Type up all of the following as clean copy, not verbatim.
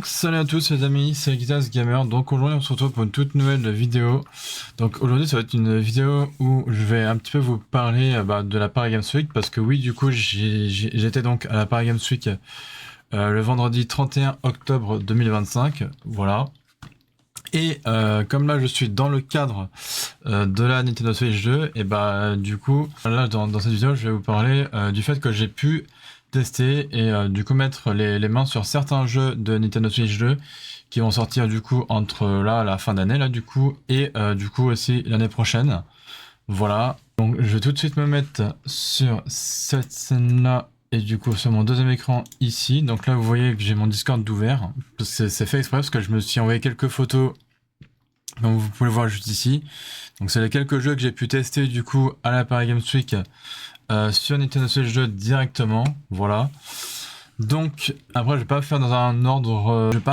Donc salut à tous les amis, c'est Guitaz Gamer. Donc aujourd'hui on se retrouve pour une toute nouvelle vidéo. Donc aujourd'hui ça va être une vidéo où je vais un petit peu vous parler de la Paris Games Week, parce que oui, du coup j'étais donc à la Paris Games Week le vendredi 31 octobre 2025, voilà. Et comme là je suis dans le cadre de la Nintendo Switch 2, et du coup là dans cette vidéo je vais vous parler du fait que j'ai pu tester et du coup mettre les mains sur certains jeux de Nintendo Switch 2 qui vont sortir du coup entre là la fin d'année là du coup et du coup aussi l'année prochaine. Voilà, donc je vais tout de suite me mettre sur cette scène là et du coup sur mon deuxième écran ici. Donc là vous voyez que j'ai mon Discord d'ouvert, c'est fait exprès parce que je me suis envoyé quelques photos comme vous pouvez le voir juste ici. Donc c'est les quelques jeux que j'ai pu tester du coup à la Paris Games Week sur Nintendo Switch 2 directement, voilà. Donc après je vais pas faire dans un ordre, je vais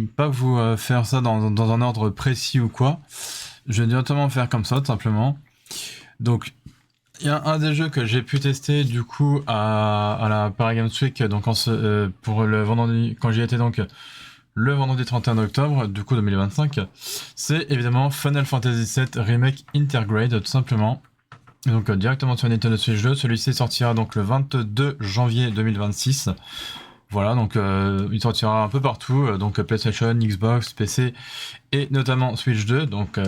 pas vous faire ça dans un ordre précis ou quoi. Je vais directement faire comme ça tout simplement. Donc il y a un des jeux que j'ai pu tester du coup à la Paris Games Week, donc pour le vendredi, quand j'y étais donc le vendredi 31 octobre du coup 2025, c'est évidemment Final Fantasy VII Remake Intergrade tout simplement. Donc directement sur Nintendo Switch 2, celui-ci sortira donc le 22 janvier 2026. Voilà, donc il sortira un peu partout, donc PlayStation, Xbox, PC et notamment Switch 2. Donc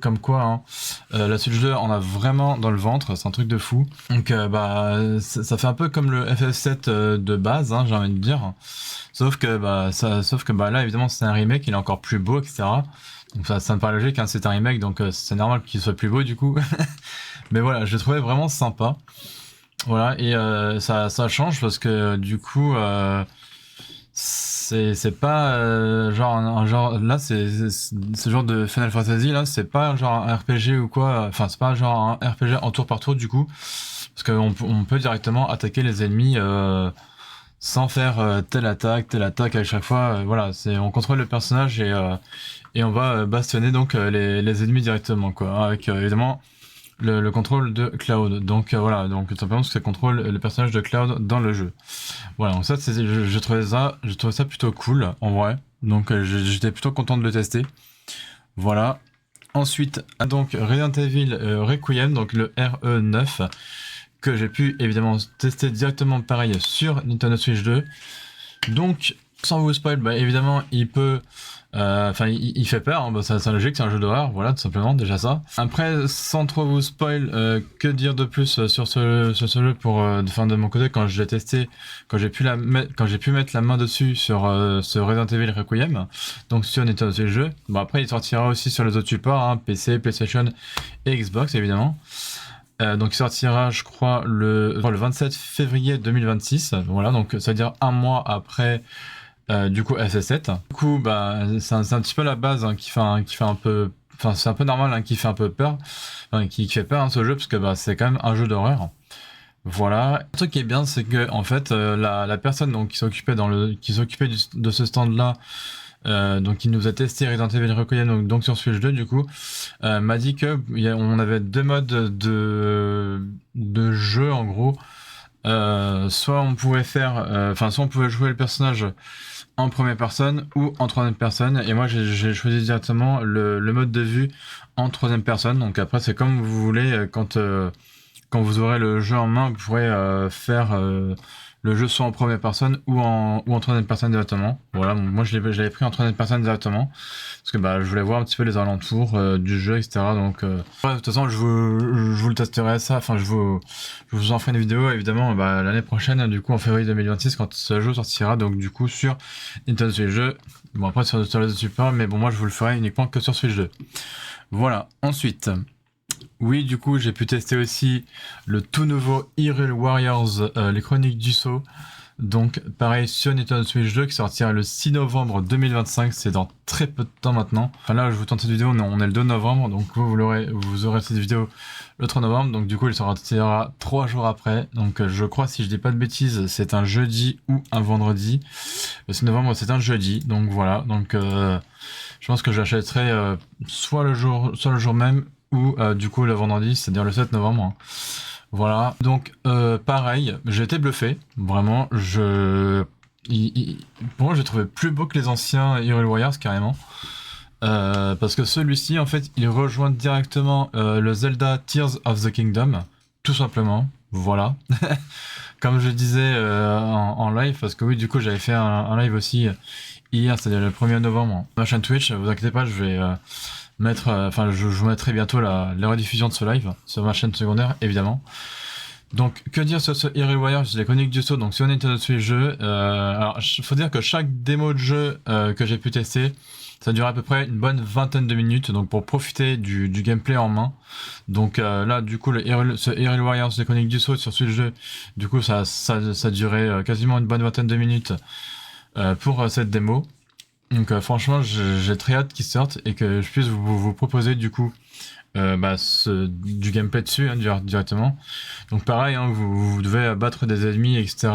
comme quoi, hein, la Switch 2 en a vraiment dans le ventre, c'est un truc de fou. Donc ça fait un peu comme le FF7 de base, hein, j'ai envie de dire. Sauf que là évidemment c'est un remake, il est encore plus beau, etc. Donc ça me paraît logique, hein, c'est un remake, donc c'est normal qu'il soit plus beau du coup. Mais voilà, je le trouvais vraiment sympa. Voilà, et ça change parce que du coup, c'est pas genre un genre là, ce genre de Final Fantasy là, c'est pas genre un RPG ou quoi. Enfin, c'est pas genre un RPG en tour par tour du coup, parce qu'on peut directement attaquer les ennemis sans faire telle attaque à chaque fois. Voilà, on contrôle le personnage et on va bastonner donc les ennemis directement quoi, avec évidemment le contrôle de Cloud. Donc voilà, donc tout simplement c'est contrôle le personnage de Cloud dans le jeu. Voilà, donc ça je trouvais ça plutôt cool en vrai. Donc j'étais plutôt content de le tester. Voilà. Ensuite, donc Resident Evil Requiem, donc le RE9, que j'ai pu évidemment tester directement pareil sur Nintendo Switch 2. Donc sans vous spoil, évidemment il peut il fait peur, hein, c'est logique, c'est un jeu d'horreur, voilà, tout simplement, déjà ça. Après, sans trop vous spoil, que dire de plus sur ce jeu pour, de mon côté, quand je l'ai testé, quand j'ai pu mettre la main dessus sur ce Resident Evil Requiem, donc sur Nintendo Switch jeu. Bon, après, il sortira aussi sur les autres supports, hein, PC, PlayStation et Xbox, évidemment. Donc il sortira, je crois, le 27 février 2026, voilà, donc c'est-à-dire un mois après du coup FF7. Du coup c'est un petit peu la base, hein, qui fait un peu, enfin c'est un peu normal, hein, qui fait un peu peur, qui fait peur, hein, ce jeu, parce que c'est quand même un jeu d'horreur. Voilà. Le truc qui est bien, c'est que en fait la personne donc qui s'occupait de ce stand là, donc il nous a testé Resident Evil Requiem donc sur Switch 2 du coup, m'a dit que on avait deux modes de jeu en gros. Soit on pouvait soit on pouvait jouer le personnage en première personne ou en troisième personne, et moi j'ai choisi directement le mode de vue en troisième personne. Donc après c'est comme vous voulez, quand vous aurez le jeu en main, vous pourrez faire le jeu soit en première personne ou en troisième personne directement. Voilà, donc moi je l'avais pris en troisième personne directement parce que je voulais voir un petit peu les alentours du jeu, etc. Donc de toute façon je vous le testerai ça, enfin je vous en ferai une vidéo évidemment l'année prochaine, du coup en février 2026, quand ce jeu sortira, donc du coup sur Nintendo Switch 2. Bon, après sur les autres supports, mais bon, moi je vous le ferai uniquement que sur Switch 2. Voilà. Ensuite, oui, du coup, j'ai pu tester aussi le tout nouveau Hyrule Warriors, les Chroniques du Sceau. Donc, pareil, sur Nintendo Switch 2, qui sortira le 6 novembre 2025. C'est dans très peu de temps maintenant. Enfin, là, je vous tente cette vidéo, non, on est le 2 novembre. Donc, vous aurez cette vidéo le 3 novembre. Donc, du coup, il sortira 3 jours après. Donc, je crois, si je dis pas de bêtises, c'est un jeudi ou un vendredi. Le 6 novembre, c'est un jeudi. Donc, voilà. Donc, je pense que j'achèterai soit le jour même, ou du coup le vendredi, c'est-à-dire le 7 novembre. Hein. Voilà, donc pareil, j'ai été bluffé, vraiment, pour moi, j'ai trouvé plus beau que les anciens Hyrule Warriors carrément. Parce que celui-ci, en fait, il rejoint directement le Zelda Tears of the Kingdom, tout simplement. Voilà. Comme je disais en live, parce que oui, du coup, j'avais fait un live aussi hier, c'est-à-dire le 1er novembre, ma chaîne Twitch. Vous inquiétez pas, je vais mettre, enfin, je vous mettrai bientôt la rediffusion de ce live sur ma chaîne secondaire, évidemment. Donc, que dire sur ce Hyrule Warriors, les chroniques du saut, donc sur Nintendo Switch jeu. Alors, faut dire que chaque démo de jeu que j'ai pu tester, ça dure à peu près une bonne vingtaine de minutes, donc pour profiter du gameplay en main. Donc là, du coup, ce Hyrule Warriors, les chroniques du saut sur Switch jeu, du coup, ça durait quasiment une bonne vingtaine de minutes pour cette démo. Donc franchement, j'ai très hâte qu'il sorte et que je puisse vous proposer du coup du gameplay dessus directement. Donc pareil, hein, vous devez abattre des ennemis, etc.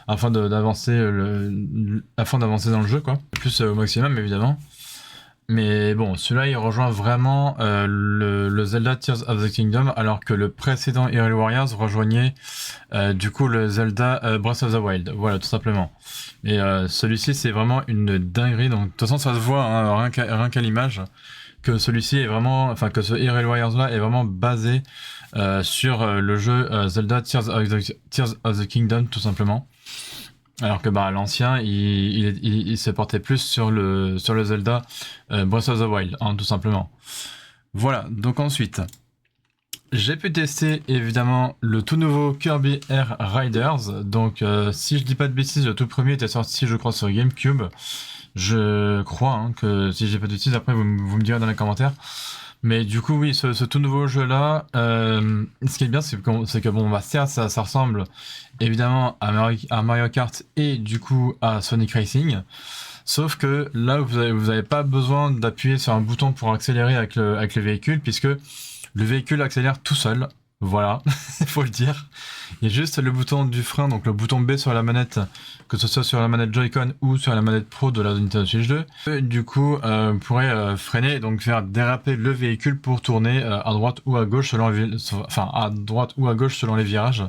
Afin d'avancer dans le jeu, quoi. Plus au maximum, évidemment. Mais bon, celui-là, il rejoint vraiment le Zelda Tears of the Kingdom, alors que le précédent Hyrule Warriors rejoignait du coup le Zelda Breath of the Wild. Voilà, tout simplement. Et celui-ci, c'est vraiment une dinguerie. Donc de toute façon, ça se voit, hein, rien qu'à l'image, que celui-ci est vraiment, enfin que ce Hyrule Warriors là est vraiment basé sur le jeu Zelda Tears of the Kingdom, tout simplement. Alors que l'ancien, il se portait plus sur le Zelda Breath of the Wild, hein, tout simplement. Voilà, donc ensuite, j'ai pu tester évidemment le tout nouveau Kirby Air Riders. Donc si je dis pas de bêtises, le tout premier était sorti je crois sur GameCube. Je crois hein, que si j'ai pas de bêtises, après vous me direz dans les commentaires. Mais du coup oui, ce tout nouveau jeu là, ce qui est bien c'est que bon certes ça ressemble évidemment à Mario Kart et du coup à Sonic Racing. Sauf que là vous avez pas besoin d'appuyer sur un bouton pour accélérer avec le véhicule, puisque le véhicule accélère tout seul. Voilà, il faut le dire. Il y a juste le bouton du frein, donc le bouton B sur la manette, que ce soit sur la manette Joy-Con ou sur la manette Pro de la Nintendo Switch 2. Et du coup, vous pourrez freiner et donc faire déraper le véhicule pour tourner à droite ou à gauche selon les virages.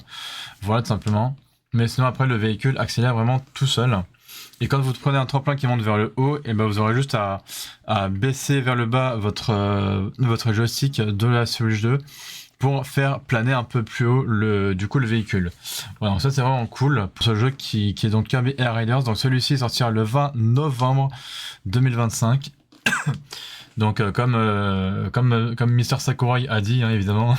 Voilà, tout simplement. Mais sinon après le véhicule accélère vraiment tout seul. Et quand vous prenez un tremplin qui monte vers le haut, et vous aurez juste à baisser vers le bas votre joystick de la Switch 2 pour faire planer un peu plus haut le véhicule. Voilà, donc ça c'est vraiment cool pour ce jeu qui est donc Kirby Air Riders. Donc celui-ci sortira le 20 novembre 2025. Donc comme Mr Sakurai a dit hein, évidemment,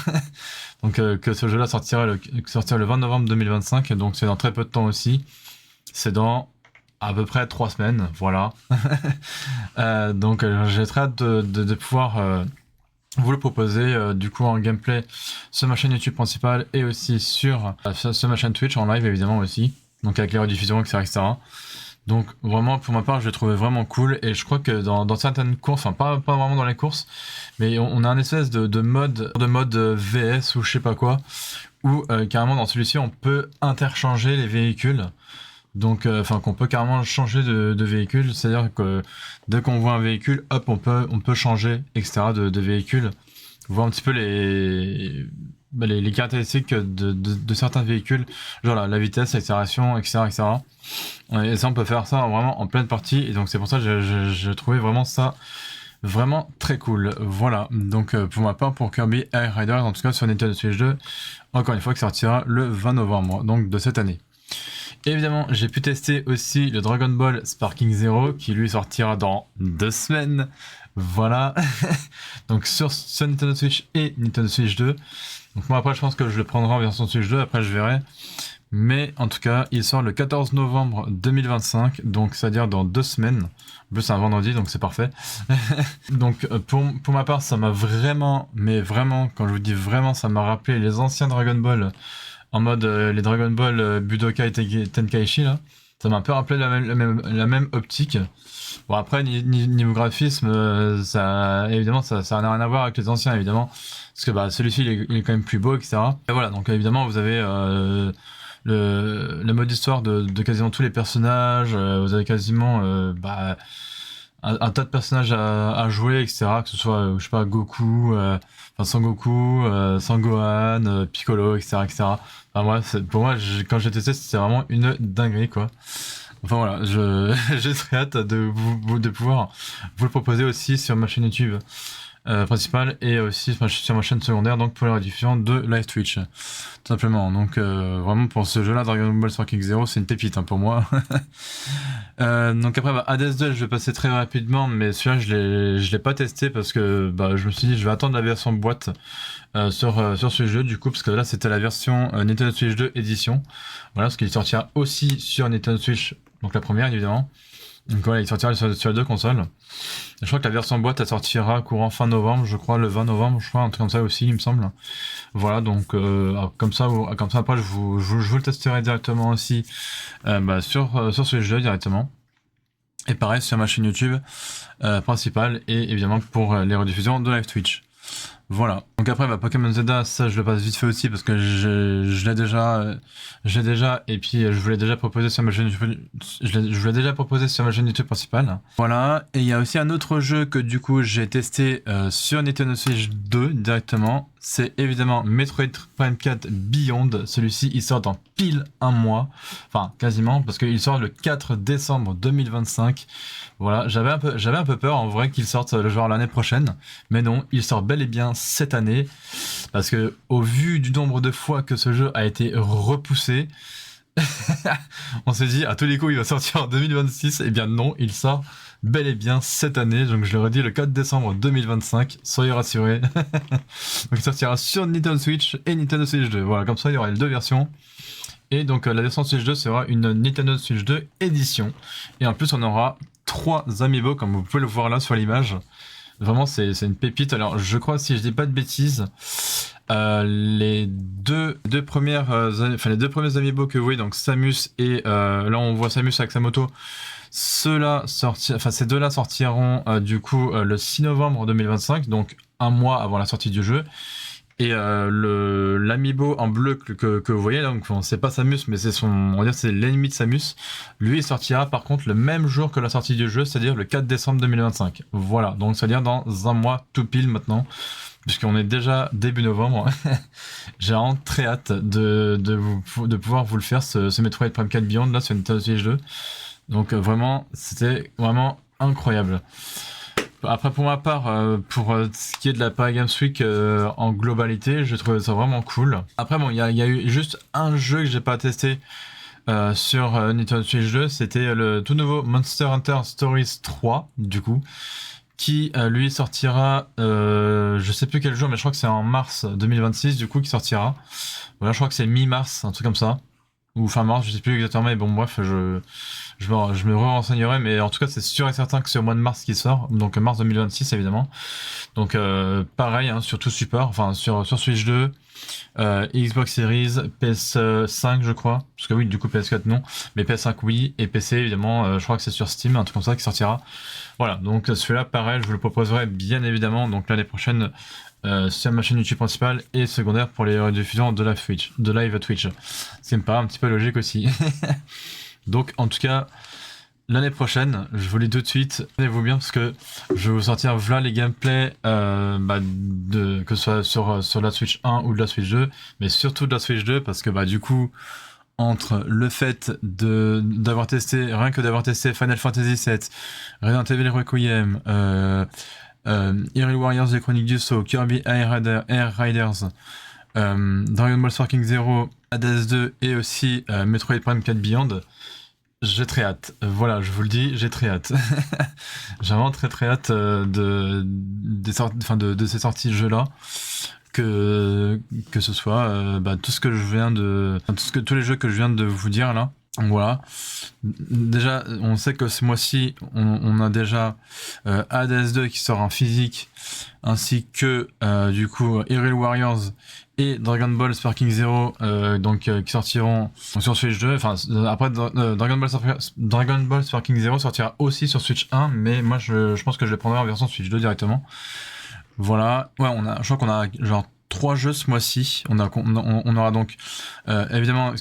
donc que ce jeu-là sortira le 20 novembre 2025. Donc c'est dans très peu de temps aussi. C'est dans à peu près 3 semaines, voilà. Donc j'ai très hâte de pouvoir vous le proposer du coup en gameplay sur ma chaîne YouTube principale et aussi sur ma chaîne Twitch en live évidemment aussi, donc avec les rediffusions etc. Donc vraiment pour ma part je l'ai trouvé vraiment cool, et je crois que dans certaines courses, enfin pas vraiment dans les courses, mais on a un espèce de mode VS ou je sais pas quoi, où carrément dans celui-ci on peut interchanger les véhicules. Donc, qu'on peut carrément changer de véhicule, c'est-à-dire que dès qu'on voit un véhicule, hop, on peut changer, etc. de véhicule. Voir un petit peu les caractéristiques de certains véhicules, genre la vitesse, l'accélération, etc., etc. Et ça, on peut faire ça vraiment en pleine partie, et donc c'est pour ça que j'ai trouvé vraiment ça vraiment très cool. Voilà, donc pour ma part, pour Kirby Air Riders, en tout cas sur Nintendo Switch 2, encore une fois, qui sortira le 20 novembre, donc de cette année. Évidemment, j'ai pu tester aussi le Dragon Ball Sparking Zero, qui lui sortira dans 2 semaines. Voilà. Donc sur Nintendo Switch et Nintendo Switch 2. Donc moi après je pense que je le prendrai en version Switch 2, après je verrai. Mais en tout cas, il sort le 14 novembre 2025, donc c'est-à-dire dans 2 semaines. En plus c'est un vendredi, donc c'est parfait. Donc pour ma part, ça m'a vraiment, mais vraiment, quand je vous dis vraiment, ça m'a rappelé les anciens Dragon Ball, en mode les Dragon Ball Budokai Tenkaichi là. Ça m'a un peu rappelé la même optique. Bon après niveau graphisme, ça évidemment ça n'a rien à voir avec les anciens évidemment, parce que celui-ci il est quand même plus beau, etc. Et voilà, donc évidemment vous avez le mode histoire de quasiment tous les personnages. Vous avez quasiment un tas de personnages à jouer, etc. Que ce soit, je sais pas, Goku, enfin Sangoku, Sangohan, Piccolo, etc., etc. Enfin, moi, pour moi, quand j'ai testé, c'était vraiment une dinguerie, quoi. Enfin voilà, j'ai très hâte de pouvoir vous le proposer aussi sur ma chaîne YouTube principale et aussi sur ma chaîne secondaire, donc pour la rediffusion de live Twitch, tout simplement. Donc vraiment pour ce jeu-là, Dragon Ball Sparking Zero, c'est une pépite pour moi. Donc après, Hades 2, je vais passer très rapidement, mais celui-là, je l'ai pas testé parce que je me suis dit, je vais attendre la version boîte sur ce jeu, du coup, parce que là, c'était la version Nintendo Switch 2 édition. Voilà, parce qu'il sortira aussi sur Nintendo Switch, donc la première, évidemment. Donc voilà, il sortira sur les deux consoles. Je crois que la version boîte, elle sortira courant fin novembre, je crois, le 20 novembre, je crois, un truc comme ça aussi, il me semble. Voilà, donc comme ça après, je vous le testerai directement aussi sur ce jeu directement. Et pareil sur ma chaîne YouTube principale et évidemment pour les rediffusions de live Twitch. Voilà. Donc après, Pokémon Zelda, ça je le passe vite fait aussi parce que je l'ai déjà, et puis je vous l'ai déjà proposé sur ma chaîne YouTube, je vous l'ai déjà proposé sur ma chaîne YouTube principale. Voilà. Et il y a aussi un autre jeu que du coup j'ai testé sur Nintendo Switch 2 directement. C'est évidemment Metroid Prime 4 Beyond. Celui-ci, il sort dans pile un mois. Enfin, quasiment, parce qu'il sort le 4 décembre 2025. Voilà, j'avais un peu peur en vrai qu'il sorte le genre l'année prochaine. Mais non, il sort bel et bien cette année. Parce que, au vu du nombre de fois que ce jeu a été repoussé, on s'est dit à tous les coups il va sortir en 2026. Et bien non, il sort bel et bien cette année. Donc je le redis, le 4 décembre 2025. Soyez rassurés. Donc il sortira sur Nintendo Switch et Nintendo Switch 2. Voilà, comme ça il y aura les deux versions. Et donc la version Switch 2 sera une Nintendo Switch 2 édition. Et en plus on aura 3 amiibo comme vous pouvez le voir là sur l'image. Vraiment c'est une pépite. Alors je crois, si je dis pas de bêtises, les deux premiers amiibo que vous voyez, donc Samus et là on voit Samus avec sa moto. Ces deux-là sortiront du coup le 6 novembre 2025, donc un mois avant la sortie du jeu. Et l'amiibo en bleu que vous voyez là, donc c'est pas Samus, mais on va dire c'est l'ennemi de Samus. Lui, il sortira par contre le même jour que la sortie du jeu, c'est-à-dire le 4 décembre 2025. Voilà, donc c'est-à-dire dans un mois tout pile maintenant, puisqu'on est déjà début novembre. J'ai vraiment très hâte de pouvoir vous le faire, ce Metroid Prime 4 Beyond là sur Nintendo Switch 2. Donc vraiment, c'était vraiment incroyable. Après, pour ma part, pour ce qui est de la Paris Games Week en globalité, j'ai trouvé ça vraiment cool. Après, bon, il y a eu juste un jeu que j'ai pas testé sur Nintendo Switch 2, c'était le tout nouveau Monster Hunter Stories 3, du coup, qui lui sortira, je sais plus quel jour, mais je crois que c'est en mars 2026, du coup, qui sortira. Voilà, je crois que c'est mi-mars, un truc comme ça. Ou fin mars, je sais plus exactement, mais bon, bref, je me renseignerai, mais en tout cas, c'est sûr et certain que c'est au mois de mars qu'il sort, donc mars 2026, évidemment. Donc, pareil, hein, sur tout support, enfin, sur Switch 2, Xbox Series, PS5, je crois, parce que oui, du coup, PS4, non, mais PS5, oui, et PC, évidemment, je crois que c'est sur Steam, un truc comme ça qui sortira. Voilà, donc celui-là, pareil, je vous le proposerai bien évidemment, donc l'année prochaine, sur ma chaîne YouTube principale et secondaire pour les rediffusions de live Twitch. Ce qui me paraît un petit peu logique aussi. Donc en tout cas, l'année prochaine, je vous le dis tout de suite, tenez-vous bien parce que je vais vous sortir voilà les gameplays que ce soit sur la Switch 1 ou de la Switch 2, mais surtout de la Switch 2 parce que du coup, entre le fait d'avoir testé Final Fantasy VII, Resident Evil Requiem, Hyrule Warriors des Chroniques du Sceau, Kirby Air Riders, Dragon Ball Sparking Zero, Hades 2 et aussi Metroid Prime 4 Beyond, j'ai très hâte. Voilà, je vous le dis, j'ai très hâte. J'ai vraiment très hâte de ces sorties de jeux-là. Que ce soit tout ce que je viens de... tous les jeux que je viens de vous dire là. Voilà. Déjà, on sait que ce mois-ci, on a déjà Hades 2 qui sort en physique, ainsi que du coup Hyrule Warriors et Dragon Ball Sparking Zero qui sortiront sur Switch 2. Enfin, après Dragon Ball Sparking Zero sortira aussi sur Switch 1, mais moi je pense que je le prendrai en version Switch 2 directement. Voilà. Ouais, je crois qu'on a genre 3 jeux ce mois-ci. On aura donc évidemment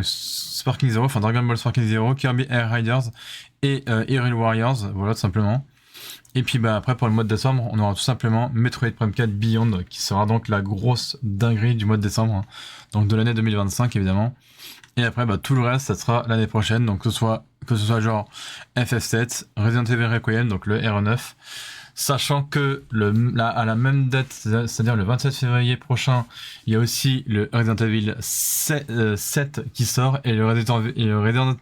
Sparking Zero, enfin Dragon Ball Sparking Zero, Kirby Air Riders et Hyrule Warriors, voilà tout simplement. Et puis bah après pour le mois de décembre, on aura tout simplement Metroid Prime 4 Beyond, qui sera donc la grosse dinguerie du mois de décembre, hein. Donc de l'année 2025 évidemment. Et après bah tout le reste ça sera l'année prochaine, donc que ce soit genre FF7, Resident Evil Requiem, donc le RE9. Sachant que à la même date, c'est-à-dire le 27 février prochain, il y a aussi le Resident Evil 7 qui sort et le Resident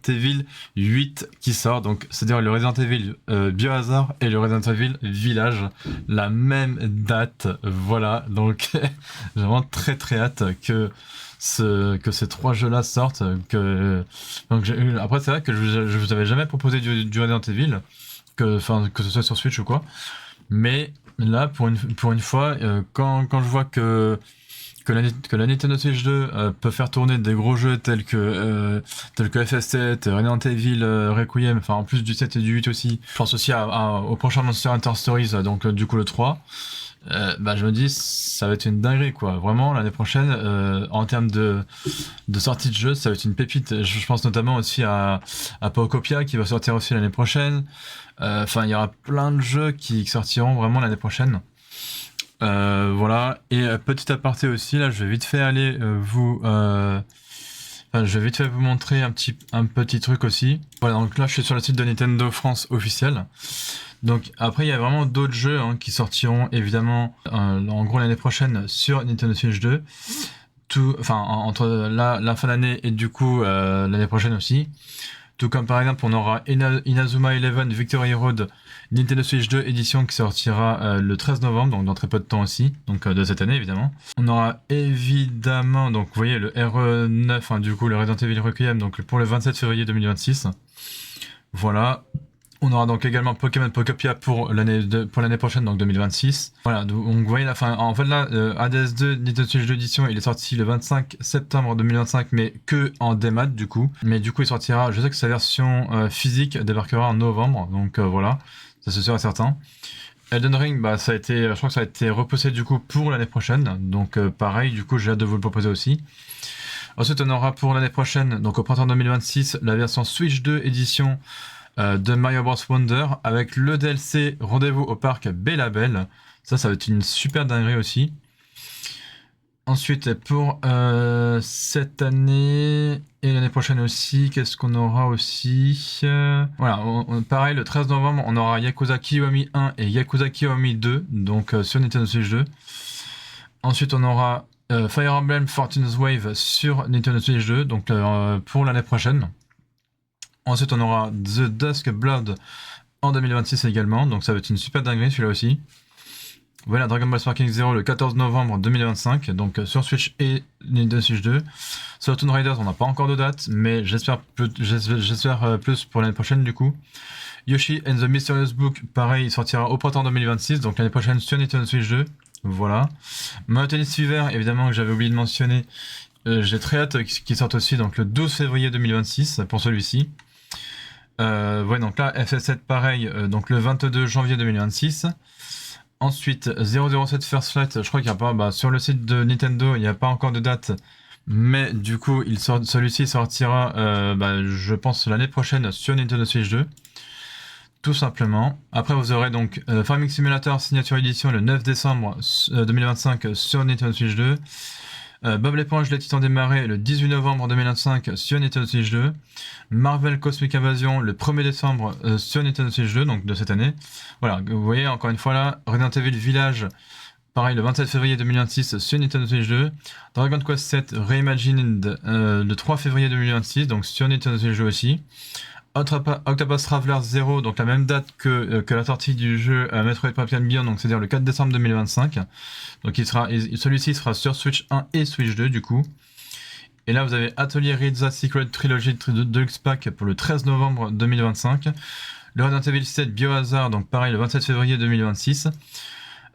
Evil 8 qui sort. Donc, c'est-à-dire le Resident Evil Biohazard et le Resident Evil Village, la même date. Voilà, donc j'ai vraiment très très hâte que ces trois jeux-là sortent. Après, c'est vrai que je vous avais jamais proposé du Resident Evil. Que ce soit sur Switch ou quoi. Mais là, pour une fois, quand je vois que la Nintendo Switch 2 peut faire tourner des gros jeux tels que FF7, Resident Evil Requiem, enfin en plus du 7 et du 8 aussi, je pense aussi au prochain Monster Hunter Stories, donc du coup le 3, bah je me dis ça va être une dinguerie quoi, vraiment l'année prochaine en termes de sortie de jeu ça va être une pépite. Je pense notamment aussi à Paocopia qui va sortir aussi l'année prochaine. Enfin il y aura plein de jeux qui sortiront vraiment l'année prochaine. Voilà, et petit aparté aussi, là je vais vite fait aller je vais vite fait vous montrer un petit truc aussi. Voilà, donc là je suis sur le site de Nintendo France officiel. Donc après il y a vraiment d'autres jeux hein, qui sortiront évidemment en gros l'année prochaine sur Nintendo Switch 2. Entre la fin d'année et du coup l'année prochaine aussi. Tout comme par exemple on aura Inazuma Eleven Victory Road Nintendo Switch 2 édition qui sortira le 13 novembre, donc dans très peu de temps aussi, donc de cette année évidemment. On aura évidemment, donc vous voyez le RE9, hein, du coup le Resident Evil Requiem, donc pour le 27 février 2026. Voilà. On aura donc également Pokémon Pocopia pour l'année prochaine, donc 2026. Voilà, donc vous voyez la fin. En fait là, Hades 2 Nintendo Switch 2 édition, il est sorti le 25 septembre 2025, mais que en démat du coup. Mais du coup, il sortira. Je sais que sa version physique débarquera en novembre, donc voilà, ça c'est sûr et certain. Elden Ring, bah ça a été, je crois que ça a été repoussé du coup pour l'année prochaine, donc pareil, du coup j'ai hâte de vous le proposer aussi. Ensuite, on aura pour l'année prochaine, donc au printemps 2026, la version Switch 2 édition. De Mario Bros Wonder avec le DLC Rendez-vous au parc Bella Belle. Ça va être une super dinguerie aussi. Ensuite, pour cette année et l'année prochaine aussi, qu'est-ce qu'on aura aussi voilà, pareil, le 13 novembre, on aura Yakuza Kiwami 1 et Yakuza Kiwami 2, donc sur Nintendo Switch 2. Ensuite, on aura Fire Emblem Fortune's Wave sur Nintendo Switch 2, donc pour l'année prochaine. Ensuite, on aura The Dusk Blood en 2026 également, donc ça va être une super dinguerie celui-là aussi. Voilà, Dragon Ball Sparking Zero le 14 novembre 2025, donc sur Switch et Nintendo Switch 2. Sur Tomb Raiders, on n'a pas encore de date, mais j'espère plus pour l'année prochaine du coup. Yoshi and the Mysterious Book, pareil, il sortira au printemps 2026, donc l'année prochaine sur Nintendo Switch 2. Voilà. Mountain Fever, évidemment, que j'avais oublié de mentionner. J'ai très hâte qu'il sorte aussi, donc le 12 février 2026 pour celui-ci. Ouais, donc là, FF7 pareil, donc le 22 janvier 2026. Ensuite, 007 First Flight, je crois qu'il n'y a pas, sur le site de Nintendo, il n'y a pas encore de date, mais du coup, celui-ci sortira, je pense, l'année prochaine sur Nintendo Switch 2. Tout simplement. Après, vous aurez donc Farming Simulator Signature Edition le 9 décembre 2025 sur Nintendo Switch 2. Bob l'éponge, les titans des marais le 18 novembre 2025 sur Nintendo Switch 2. Marvel Cosmic Invasion le 1er décembre sur Nintendo Switch 2, donc de cette année. Voilà, vous voyez encore une fois là, Resident Evil Village, pareil le 27 février 2026 sur Nintendo Switch 2. Dragon Quest 7 Reimagined le 3 février 2026, donc sur Nintendo Switch 2 aussi. Octopus Traveler 0, donc la même date que la sortie du jeu Metroid Prime Beyond, donc c'est-à-dire le 4 décembre 2025. Donc celui-ci sera sur Switch 1 et Switch 2 du coup. Et là vous avez Atelier Rizza Secret Trilogy Deluxe Pack pour le 13 novembre 2025. Le Resident Evil 7 Biohazard, donc pareil le 27 février 2026.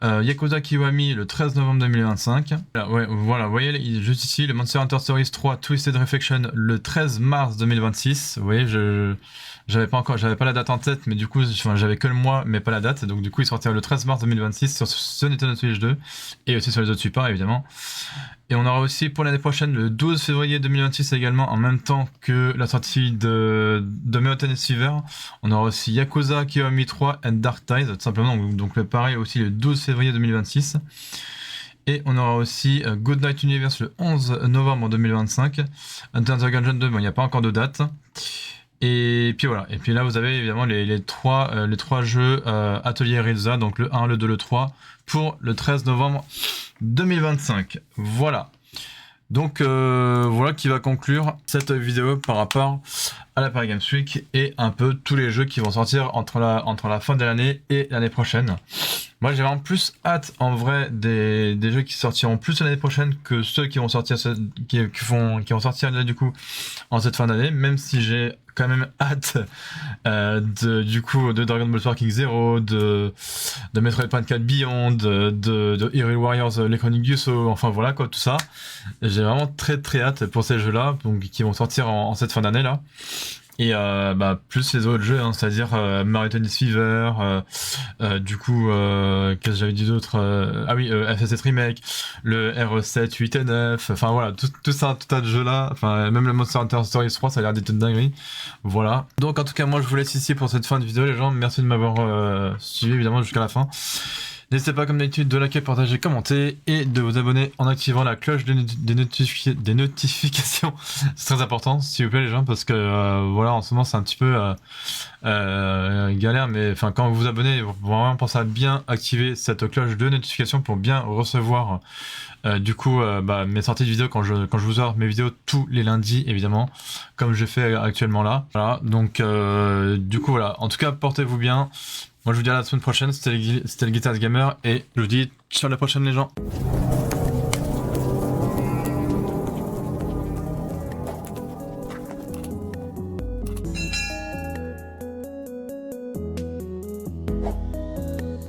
Yakuza Kiwami le 13 novembre 2025. Voilà, vous voyez juste ici le Monster Hunter Stories 3 Twisted Reflection le 13 mars 2026. Vous voyez, j'avais pas la date en tête, mais du coup j'avais que le mois mais pas la date, donc du coup il sortira le 13 mars 2026 sur Nintendo Switch 2 et aussi sur les autres supports évidemment. Et on aura aussi pour l'année prochaine, le 12 février 2026 également, en même temps que la sortie de Metal Fever, on aura aussi Yakuza Kiwami 3 and Dark Tide, tout simplement, donc pareil aussi le 12 février 2026. Et on aura aussi Good Night Universe le 11 novembre 2025. Enter the Gungeon 2, bon, il n'y a pas encore de date. Et puis voilà, et puis là vous avez évidemment les trois jeux Atelier Rizza, donc le 1, le 2, le 3, pour le 13 novembre 2025. Voilà. Donc voilà qui va conclure cette vidéo par rapport à la Paris Games Week et un peu tous les jeux qui vont sortir entre la fin de l'année et l'année prochaine. Moi j'ai vraiment plus hâte en vrai des jeux qui sortiront plus l'année prochaine que ceux qui vont sortir qui vont sortir là du coup en cette fin d'année, même si j'ai quand même hâte de Dragon Ball Sparking Zero, de Metroid Prime 4 Beyond, de Hyrule Warriors, les Chroniques du Sceau, enfin voilà quoi, tout ça. J'ai vraiment très très hâte pour ces jeux-là, donc qui vont sortir en cette fin d'année là. Et plus les autres jeux, hein, c'est-à-dire Mario Tennis Fever, qu'est-ce que j'avais dit d'autre, FF7 Remake, le RE7, 8 et 9, enfin voilà, tout ça, tout tas de jeux là, enfin même le Monster Hunter Stories 3, ça a l'air d'être une dinguerie. Voilà. Donc en tout cas, moi je vous laisse ici pour cette fin de vidéo, les gens. Merci de m'avoir suivi évidemment jusqu'à la fin. N'hésitez pas comme d'habitude de liker, partager, commenter et de vous abonner en activant la cloche des notifications. C'est très important s'il vous plaît les gens, parce que voilà, en ce moment c'est un petit peu galère, mais enfin quand vous vous abonnez, vous vraiment pensez à bien activer cette cloche de notification pour bien recevoir mes sorties de vidéos quand je vous sors mes vidéos tous les lundis évidemment, comme je fais actuellement là. Voilà, donc voilà, en tout cas portez-vous bien. Moi je vous dis à la semaine prochaine, c'était le Guitar Gamer et je vous dis ciao à la prochaine les gens.